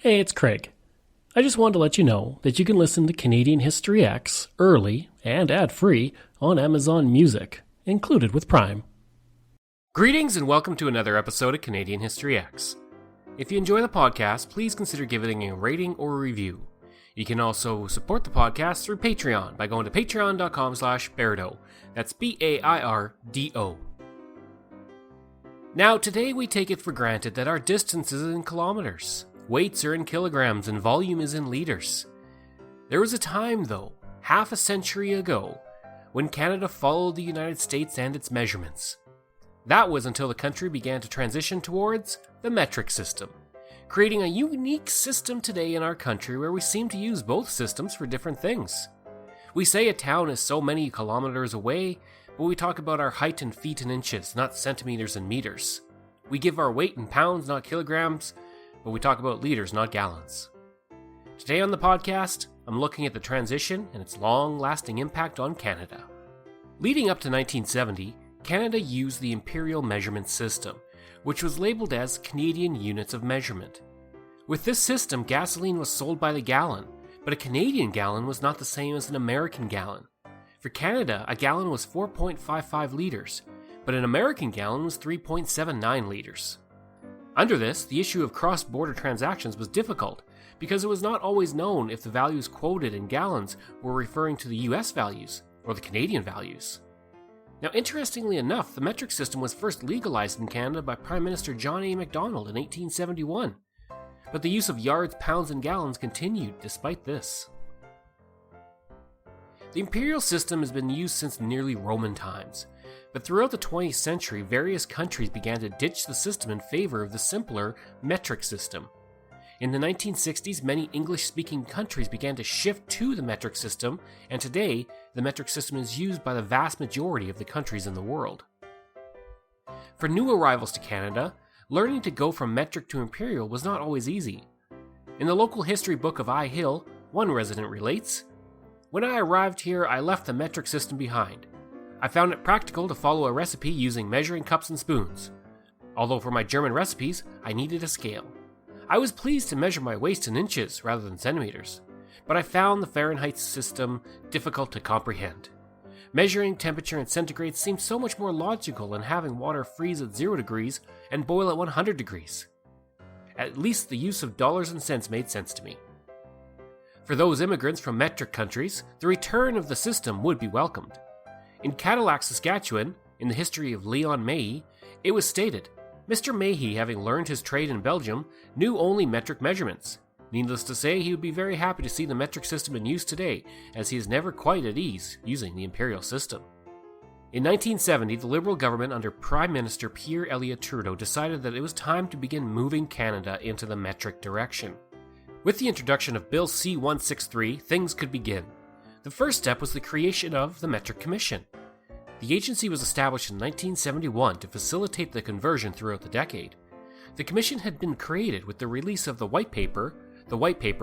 Hey, it's Craig. I just wanted to let you know that you can listen to Canadian History X early and ad-free on Amazon Music, included with Prime. Greetings and welcome to another episode of Canadian History X. If you enjoy the podcast, please consider giving it a rating or a review. You can also support the podcast through Patreon by going to patreon.com/Bairdo. That's Bairdo. Now, today we take it for granted that our distance is in kilometers. Weights are in kilograms and volume is in liters. There was a time, though, half a century ago, when Canada followed the United States and its measurements. That was until the country began to transition towards the metric system, creating a unique system today in our country where we seem to use both systems for different things. We say a town is so many kilometers away, but we talk about our height in feet and inches, not centimeters and meters. We give our weight in pounds, not kilograms, but we talk about liters, not gallons. Today on the podcast, I'm looking at the transition and its long-lasting impact on Canada. Leading up to 1970, Canada used the Imperial measurement system, which was labeled as Canadian Units of Measurement. With this system, gasoline was sold by the gallon, but a Canadian gallon was not the same as an American gallon. For Canada, a gallon was 4.55 liters, but an American gallon was 3.79 liters. Under this, the issue of cross-border transactions was difficult because it was not always known if the values quoted in gallons were referring to the US values or the Canadian values. Now, interestingly enough, the metric system was first legalized in Canada by Prime Minister John A. Macdonald in 1871, but the use of yards, pounds, and gallons continued despite this. The imperial system has been used since nearly Roman times, but throughout the 20th century, various countries began to ditch the system in favor of the simpler metric system. In the 1960s, many English-speaking countries began to shift to the metric system, and today, the metric system is used by the vast majority of the countries in the world. For new arrivals to Canada, learning to go from metric to imperial was not always easy. In the local history book of I Hill, one resident relates, "When I arrived here, I left the metric system behind. I found it practical to follow a recipe using measuring cups and spoons. Although for my German recipes, I needed a scale. I was pleased to measure my waist in inches rather than centimeters, but I found the Fahrenheit system difficult to comprehend. Measuring temperature in centigrade seemed so much more logical than having water freeze at 0 degrees and boil at 100 degrees. At least the use of dollars and cents made sense to me." For those immigrants from metric countries, the return of the system would be welcomed. In Cadillac, Saskatchewan, in the history of Leon Mayhe, it was stated, Mr. Mayhe, having learned his trade in Belgium, knew only metric measurements. Needless to say, he would be very happy to see the metric system in use today, as he is never quite at ease using the imperial system. In 1970, the Liberal government under Prime Minister Pierre Elliott Trudeau decided that it was time to begin moving Canada into the metric direction. With the introduction of Bill C-163, things could begin. The first step was the creation of the Metric Commission. The agency was established in 1971 to facilitate the conversion throughout the decade. The commission had been created with the release of the White Paper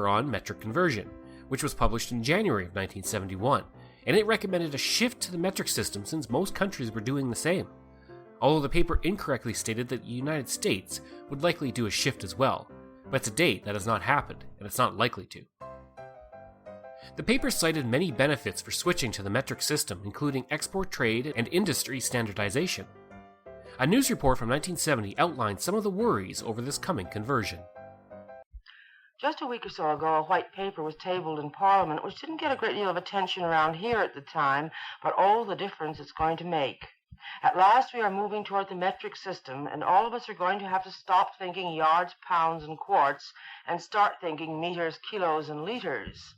on Metric Conversion, which was published in January of 1971, and it recommended a shift to the metric system since most countries were doing the same. Although the paper incorrectly stated that the United States would likely do a shift as well, but to date that has not happened, and it's not likely to. The paper cited many benefits for switching to the metric system, including export trade and industry standardization. A news report from 1970 outlined some of the worries over this coming conversion. Just a week or so ago, a white paper was tabled in Parliament, which didn't get a great deal of attention around here at the time, but oh, the difference it's going to make. At last we are moving toward the metric system, and all of us are going to have to stop thinking yards, pounds, and quarts, and start thinking meters, kilos, and liters.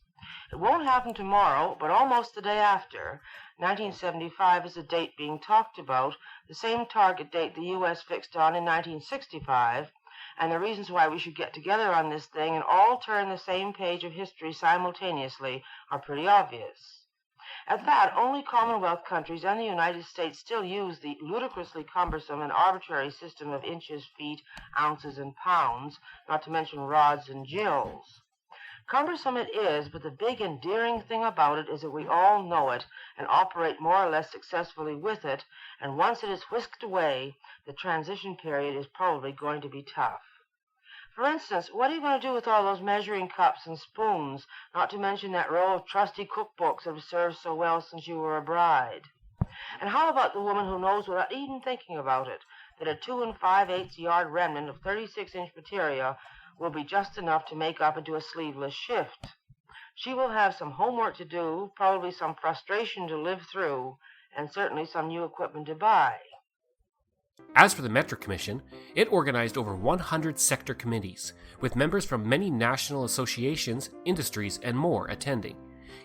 It won't happen tomorrow, but almost the day after. 1975 is the date being talked about, the same target date the U.S. fixed on in 1965, and the reasons why we should get together on this thing and all turn the same page of history simultaneously are pretty obvious. At that, only Commonwealth countries and the United States still use the ludicrously cumbersome and arbitrary system of inches, feet, ounces, and pounds, not to mention rods and gills. Cumbersome it is, but the big endearing thing about it is that we all know it and operate more or less successfully with it, and once it is whisked away, the transition period is probably going to be tough. For instance, what are you going to do with all those measuring cups and spoons, not to mention that row of trusty cookbooks that have served so well since you were a bride? And how about the woman who knows without even thinking about it that a 2 5/8 yard remnant of 36-inch material will be just enough to make up into a sleeveless shift? She will have some homework to do, probably some frustration to live through, and certainly some new equipment to buy. As for the Metric Commission, it organized over 100 sector committees, with members from many national associations, industries, and more attending.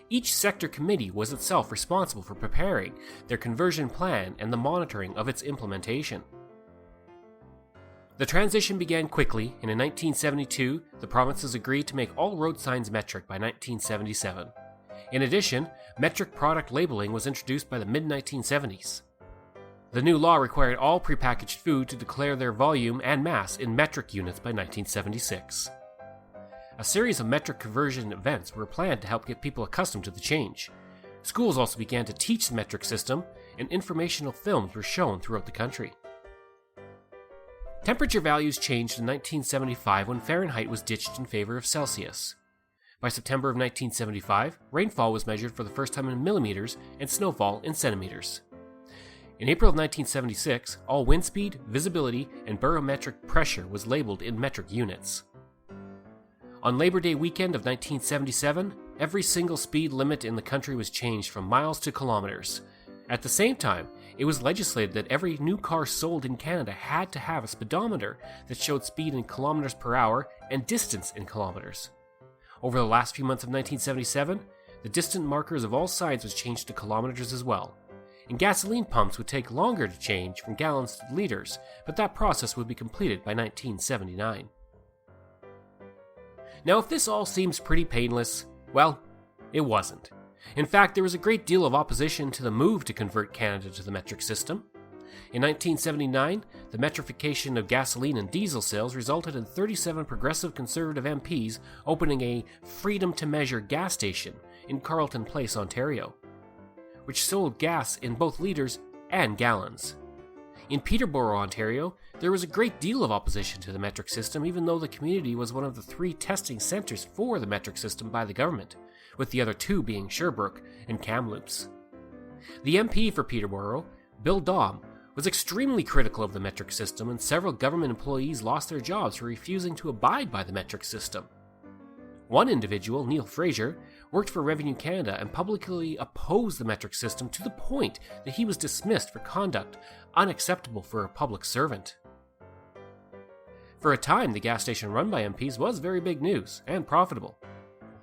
Each sector committee was itself responsible for preparing their conversion plan and the monitoring of its implementation. The transition began quickly, and in 1972, the provinces agreed to make all road signs metric by 1977. In addition, metric product labeling was introduced by the mid-1970s. The new law required all prepackaged food to declare their volume and mass in metric units by 1976. A series of metric conversion events were planned to help get people accustomed to the change. Schools also began to teach the metric system, and informational films were shown throughout the country. Temperature values changed in 1975 when Fahrenheit was ditched in favor of Celsius. By September of 1975, rainfall was measured for the first time in millimeters and snowfall in centimeters. In April of 1976, all wind speed, visibility, and barometric pressure was labeled in metric units. On Labor Day weekend of 1977, every single speed limit in the country was changed from miles to kilometers. At the same time, it was legislated that every new car sold in Canada had to have a speedometer that showed speed in kilometers per hour and distance in kilometers. Over the last few months of 1977, the distant markers of all sides was changed to kilometers as well. And gasoline pumps would take longer to change from gallons to liters, but that process would be completed by 1979. Now, if this all seems pretty painless, well, it wasn't. In fact, there was a great deal of opposition to the move to convert Canada to the metric system. In 1979, the metrification of gasoline and diesel sales resulted in 37 progressive Conservative MPs opening a Freedom to Measure gas station in Carleton Place, Ontario, which sold gas in both liters and gallons. In Peterborough, Ontario, there was a great deal of opposition to the metric system, even though the community was one of the 3 testing centres for the metric system by the government, with the other 2 being Sherbrooke and Kamloops. The MP for Peterborough, Bill Daum, was extremely critical of the metric system, and several government employees lost their jobs for refusing to abide by the metric system. One individual, Neil Fraser, worked for Revenue Canada and publicly opposed the metric system to the point that he was dismissed for conduct unacceptable for a public servant. For a time, the gas station run by MPs was very big news and profitable. Yes,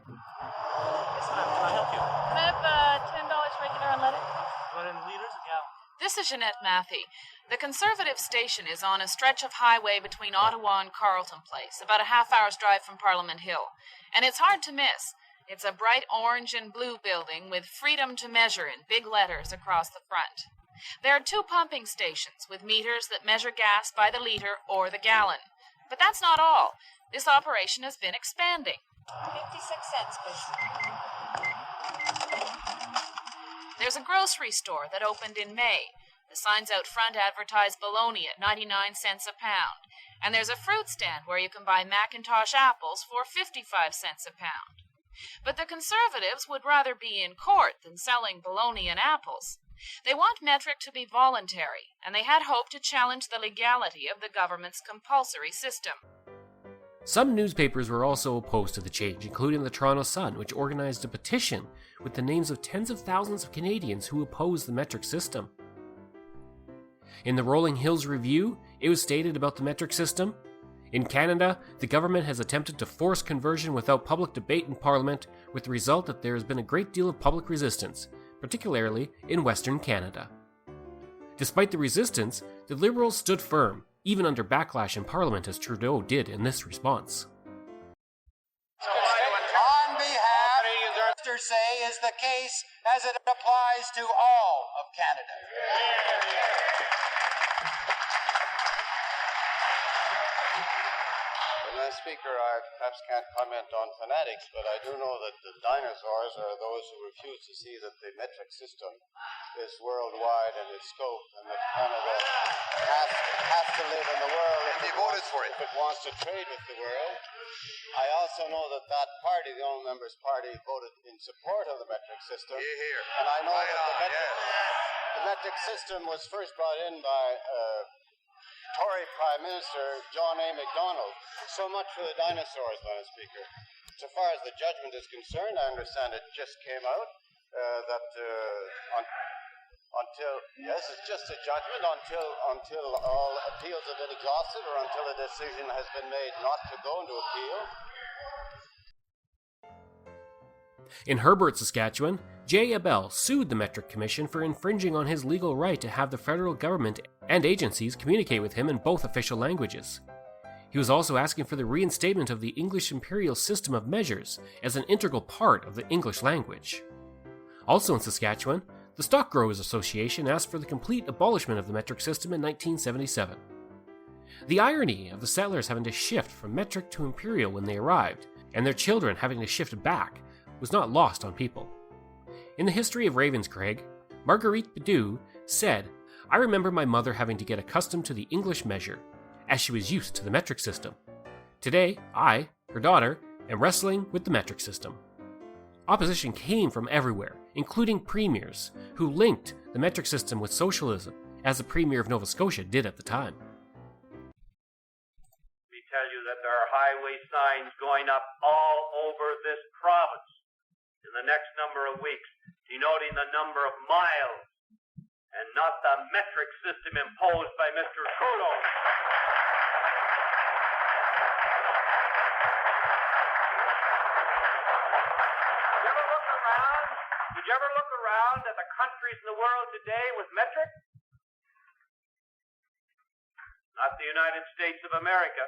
ma'am. Can I help you? Can I have $10 regular unleaded, please? You want it in liters or gallons? This is Jeanette Matthey. The Conservative station is on a stretch of highway between Ottawa and Carleton Place, about a half-hour's drive from Parliament Hill. And it's hard to miss. It's a bright orange and blue building with Freedom to Measure in big letters across the front. There are 2 pumping stations with meters that measure gas by the liter or the gallon. But that's not all. This operation has been expanding. 56 cents, please. There's a grocery store that opened in May. The signs out front advertise bologna at 99 cents a pound. And there's a fruit stand where you can buy Macintosh apples for 55 cents a pound. But the Conservatives would rather be in court than selling bologna and apples. They want metric to be voluntary, and they had hoped to challenge the legality of the government's compulsory system. Some newspapers were also opposed to the change, including the Toronto Sun, which organized a petition with the names of tens of thousands of Canadians who opposed the metric system. In the Rolling Hills Review, it was stated about the metric system, "In Canada, the government has attempted to force conversion without public debate in Parliament, with the result that there has been a great deal of public resistance, particularly in Western Canada." Despite the resistance, the Liberals stood firm, even under backlash in Parliament, as Trudeau did in this response. On behalf of Mr. Say is the case as it applies to all of Canada. Madam Speaker, I perhaps can't comment on fanatics, but I do know that the dinosaurs are those who refuse to see that the metric system is worldwide in its scope and that Canada has to live in the world if it wants to trade with the world. I also know that that party, the Own Members Party, voted in support of the metric system. Here. And I know that the metric system was first brought in by Tory Prime Minister John A. Macdonald. So much for the dinosaurs, Madam Speaker. So far as the judgment is concerned, I understand it just came out it's just a judgment until all appeals have been exhausted or until a decision has been made not to go into appeal. In Herbert, Saskatchewan, Jay Abel sued the Metric Commission for infringing on his legal right to have the federal government and agencies communicate with him in both official languages. He was also asking for the reinstatement of the English Imperial system of measures as an integral part of the English language. Also in Saskatchewan, the Stock Growers Association asked for the complete abolishment of the metric system in 1977. The irony of the settlers having to shift from metric to imperial when they arrived, and their children having to shift back, was not lost on people. In the history of Ravenscraig, Marguerite Bedoux said, "I remember my mother having to get accustomed to the English measure, as she was used to the metric system. Today, I, her daughter, am wrestling with the metric system." Opposition came from everywhere, including premiers, who linked the metric system with socialism, as the Premier of Nova Scotia did at the time. We tell you that there are highway signs going up all over this province in the next number of weeks, denoting the number of miles and not the metric system imposed by Mr. Trudeau. Did you ever look around at the countries in the world today with metric? Not the United States of America,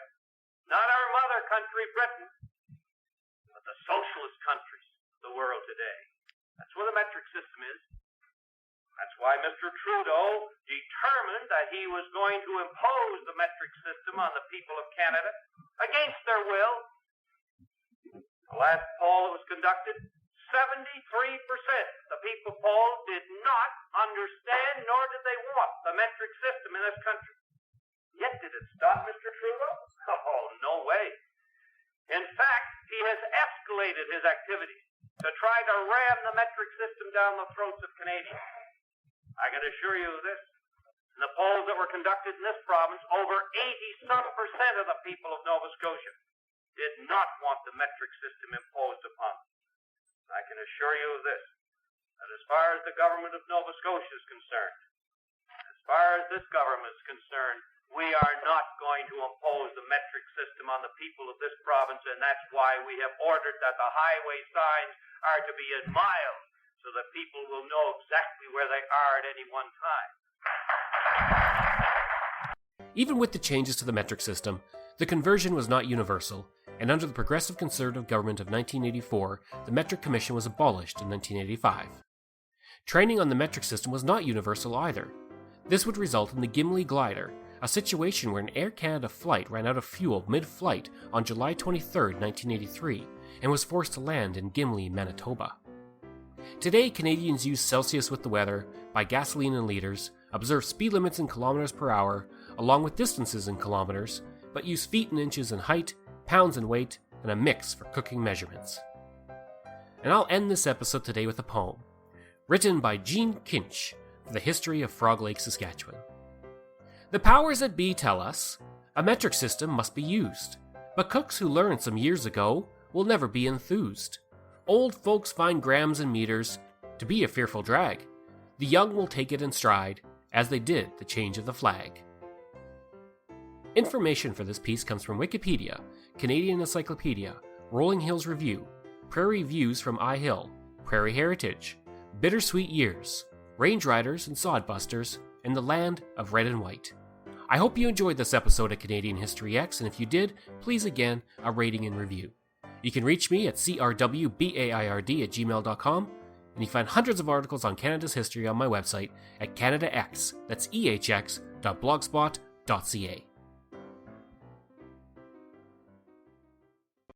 not our mother country, Britain, but the socialist countries of the world today. That's where the metric system is. That's why Mr. Trudeau determined that he was going to impose the metric system on the people of Canada against their will. The last poll that was conducted, 73% of the people polled did not understand nor did they want the metric system in this country. Yet did it stop Mr. Trudeau? Oh, no way. In fact, he has escalated his activities to try to ram the metric system down the throats of Canadians. I can assure you of this. In the polls that were conducted in this province, over 80% of the people of Nova Scotia did not want the metric system imposed upon them. I can assure you of this, that as far as the government of Nova Scotia is concerned, as far as this government is concerned, we are not going to impose the metric system on the people of this province, and that's why we have ordered that the highway signs are to be in miles, so that people will know exactly where they are at any one time. Even with the changes to the metric system, the conversion was not universal, and under the Progressive Conservative government of 1984, the Metric Commission was abolished in 1985. Training on the metric system was not universal either. This would result in the Gimli glider, a situation where an Air Canada flight ran out of fuel mid-flight on July 23, 1983, and was forced to land in Gimli, Manitoba. Today, Canadians use Celsius with the weather, buy gasoline in liters, observe speed limits in kilometers per hour, along with distances in kilometers, but use feet and inches in height, pounds in weight, and a mix for cooking measurements. And I'll end this episode today with a poem, written by Jean Kinch for the History of Frog Lake, Saskatchewan. The powers that be tell us a metric system must be used, but cooks who learned some years ago will never be enthused. Old folks find grams and meters to be a fearful drag. The young will take it in stride, as they did the change of the flag. Information for this piece comes from Wikipedia, Canadian Encyclopedia, Rolling Hills Review, Prairie Views from iHill, Prairie Heritage, Bittersweet Years, Range Riders and Sodbusters, and the Land of Red and White. I hope you enjoyed this episode of Canadian History X, and if you did, please again, a rating and review. You can reach me at crwbaird@gmail.com, and you can find hundreds of articles on Canada's history on my website at CanadaX, that's ehx.blogspot.ca.